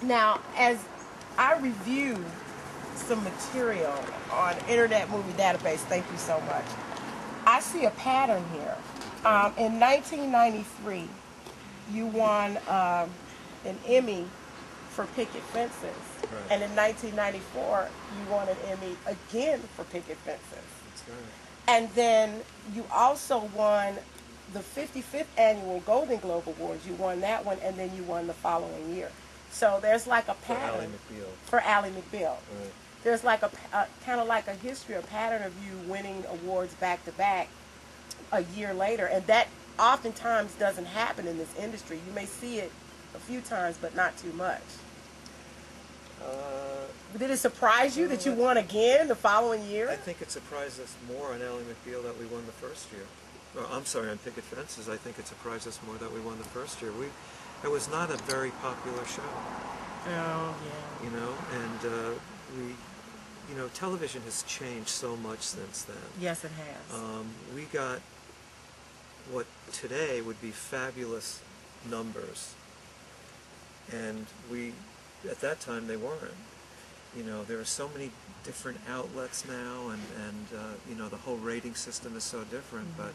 Now, as I review some material on Internet Movie Database, thank you so much, I see a pattern here. In 1993, you won an Emmy for Picket Fences. Right. And in 1994, you won an Emmy again for Picket Fences. That's right. And then you also won the 55th annual Golden Globe Awards. You won that one, and then you won the following year. So there's like a pattern For Ally McBeal. Right. Right. There's like a kind of like a history, a pattern of you winning awards back to back a year later, and that oftentimes doesn't happen in this industry. You may see it a few times, but not too much. Did it surprise you that you won again the following year? I think it surprised us more on Ally McBeal that we won the first year. I'm sorry, on Picket Fences, I think it surprised us more that we won the first year. It was not a very popular show. Oh, yeah. You know, and television has changed so much since then. Yes, it has. We got what today would be fabulous numbers, and at that time they weren't. You know, there are so many different outlets now, and the whole rating system is so different. Mm-hmm. But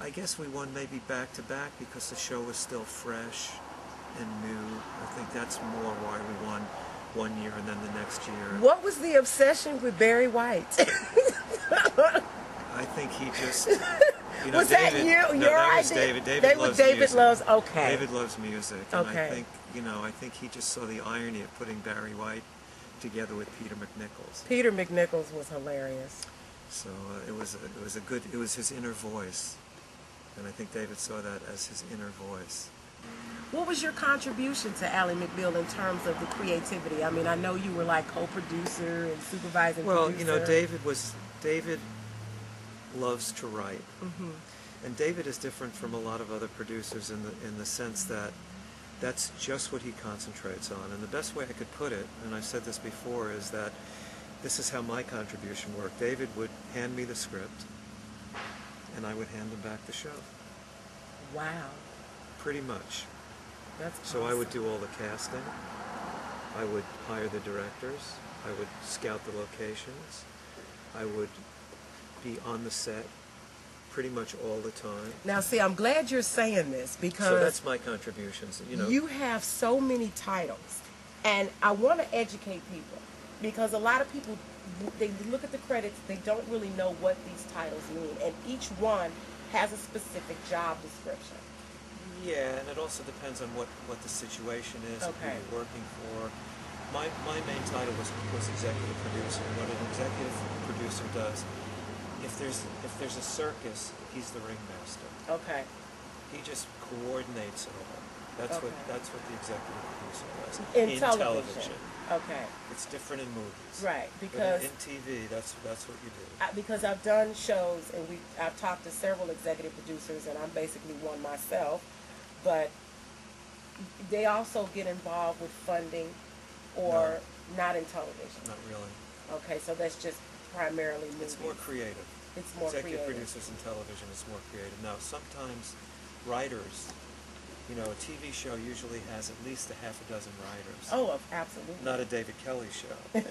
I guess we won maybe back to back because the show was still fresh and new. I think that's more why we won one year and then the next year. What was the obsession with Barry White? I think he just. Was that David, you? No, Your that was idea? David. David loves music. Okay. David loves music. And Okay. I think he just saw the irony of putting Barry White together with Peter McNichols. Peter McNichols was hilarious. So it was his inner voice, and I think David saw that as his inner voice. What was your contribution to Ally McBeal in terms of the creativity? I mean, I know you were like co-producer and supervising producer. Well, David loves to write, and David is different from a lot of other producers in the sense that that's just what he concentrates on. And the best way I could put it, and I've said this before, is that this is how my contribution worked. David would hand me the script, and I would hand him back the show. Wow. Pretty much. That's So awesome. I would do all the casting. I would hire the directors. I would scout the locations. I would be on the set pretty much all the time. Now, see, I'm glad you're saying this because So that's my contributions. you have so many titles, and I want to educate people because a lot of people, they look at the credits, they don't really know what these titles mean, and each one has a specific job description. Yeah, and it also depends on what the situation is and who Okay. you're working for. My main title was executive producer. And what an executive producer does, if there's a circus, he's the ringmaster. Okay. He just coordinates it all. That's Okay. what the executive producer does In television. Okay. It's different in movies. Right, But because in TV, that's what you do. because I've done shows and I've talked to several executive producers, and I'm basically one myself, but they also get involved with funding or not in television. Not really. Okay, so that's just primarily movies. It's more creative. It's more Executive creative. producers in television is more creative. Now, sometimes writers, a TV show usually has at least a half a dozen writers. Oh, absolutely. Not a David Kelly show,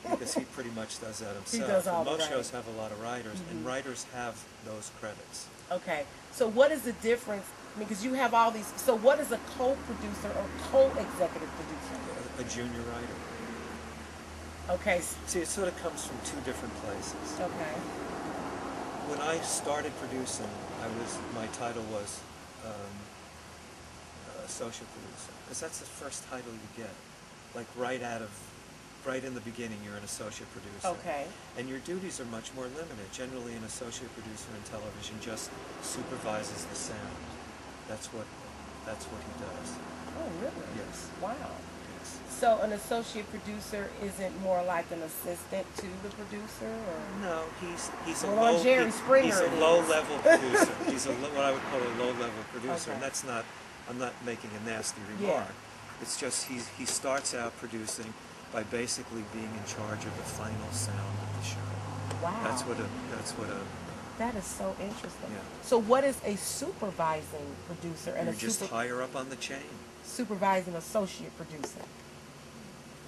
because he pretty much does that himself. He does all And the most writing. shows have a lot of writers, and writers have those credits. Okay, so what is the difference? Because you have all these. So what is a co-producer or co-executive producer? A junior writer. Okay. See, it sort of comes from two different places. Okay. When I started producing, my title was associate producer, because that's the first title you get. Like right in the beginning, you're an associate producer. Okay. And your duties are much more limited. Generally, an associate producer in television just supervises the sound. That's what he does. Oh, really? Yes. Wow. Yes. So an associate producer isn't more like an assistant to the producer, or? No, he's a Well, on Jerry Springer he's it a is. low-level producer. He's what I would call a low-level producer, Okay. and that's not. I'm not making a nasty Yeah. remark. It's just he starts out producing by basically being in charge of the final sound of the show. Wow. That's what a That is so interesting. Yeah. So what is a supervising producer and you're a just higher up on the chain. supervising associate producer?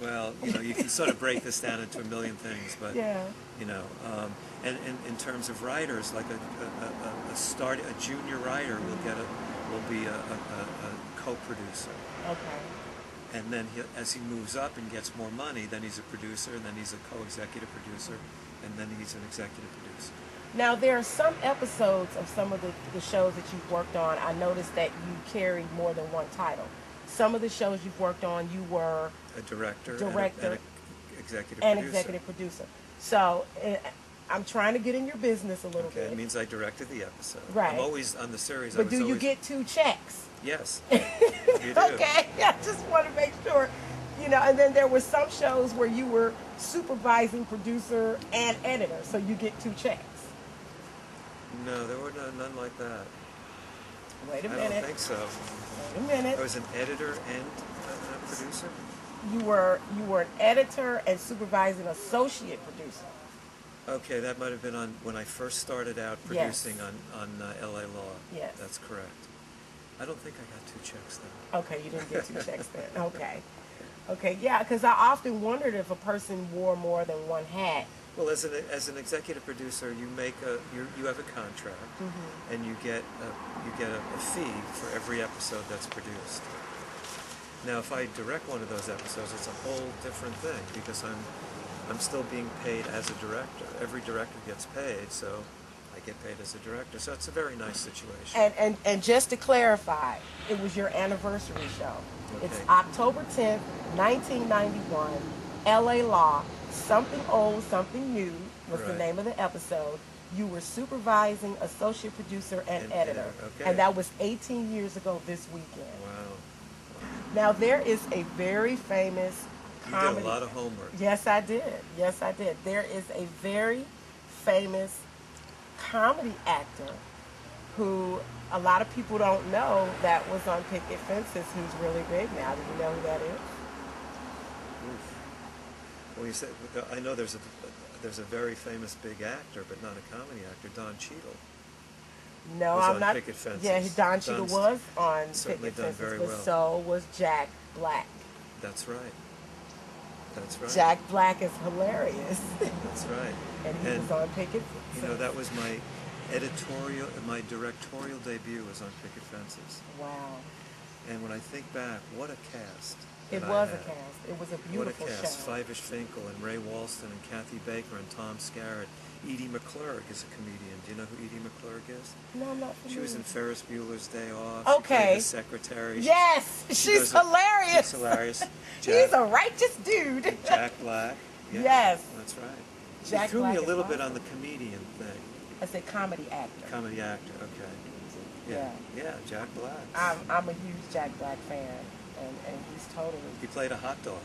Well, you can sort of break this down into a million things, but Yeah. you know, and in terms of writers, like a junior writer will be a co-producer, Okay. and then as he moves up and gets more money, then he's a producer, and then he's a co-executive producer, and then he's an executive producer. Now, there are some episodes of some of the shows that you've worked on. I noticed that you carry more than one title. Some of the shows you've worked on, you were A director, director and and executive producer. So I'm trying to get in your business a little Okay, bit. it means I directed the episode. Right. I'm always on the series. But do you get 2 checks? Yes, you do. Okay, I just want to make sure. And then there were some shows where you were supervising producer and editor, so you get 2 checks. No, there were none like that. Wait a I minute. don't think so. Wait a minute. I was an editor and a producer. You were an editor and supervising associate producer. Okay, that might have been on when I first started out Yes. producing on LA Law. Yes. That's correct. I don't think I got 2 checks though. Okay, you didn't get 2 checks then. Okay. Okay, yeah, because I often wondered if a person wore more than one hat. Well, as an executive producer, you have a contract, and you get a fee for every episode that's produced. Now, if I direct one of those episodes, it's a whole different thing because I'm still being paid as a director. Every director gets paid, so I get paid as a director. So it's a very nice situation. And just to clarify, it was your anniversary show. Okay. It's October 10th, 1991, LA Law, Something Old, Something New was the Right. name of the episode. You were supervising associate producer and editor. Okay. And that was 18 years ago this weekend. Wow. Now, there is a very famous You comedy. did a lot of homework. Yes, I did. Yes, I did. There is a very famous comedy actor who a lot of people don't know that was on Picket Fences who's really big now. Do you know who that is? Oof. Well, you said I know there's a very famous big actor, but not a comedy actor, Don Cheadle. No, Was I'm on not. Picket Fences. Yeah, Don Cheadle Don's was on certainly Picket done Fences, very but well. so was Jack Black. That's right. That's right. Jack Black is hilarious. That's right. And he was on Picket Fences. That was my directorial debut was on Picket Fences. Wow. And when I think back, what a cast. It that was I a had. cast. It was a What a beautiful cast. show. Fivish Finkel and Ray Walston and Kathy Baker and Tom Scarrett. Edie McClurg is a comedian. Do you know who Edie McClurg is? No, I'm not familiar. She was in Ferris Bueller's Day Off. Okay. She played the secretary. Yes, she's hilarious. She's hilarious. He's a righteous dude. Jack Black. Yeah, Yes. That's right. Jack You threw Black me a is little bit awesome. on the comedian thing. I said comedy actor. Comedy actor, okay. Yeah. Yeah, Jack Black. I'm a huge Jack Black fan, and he's totally. He played a hot dog.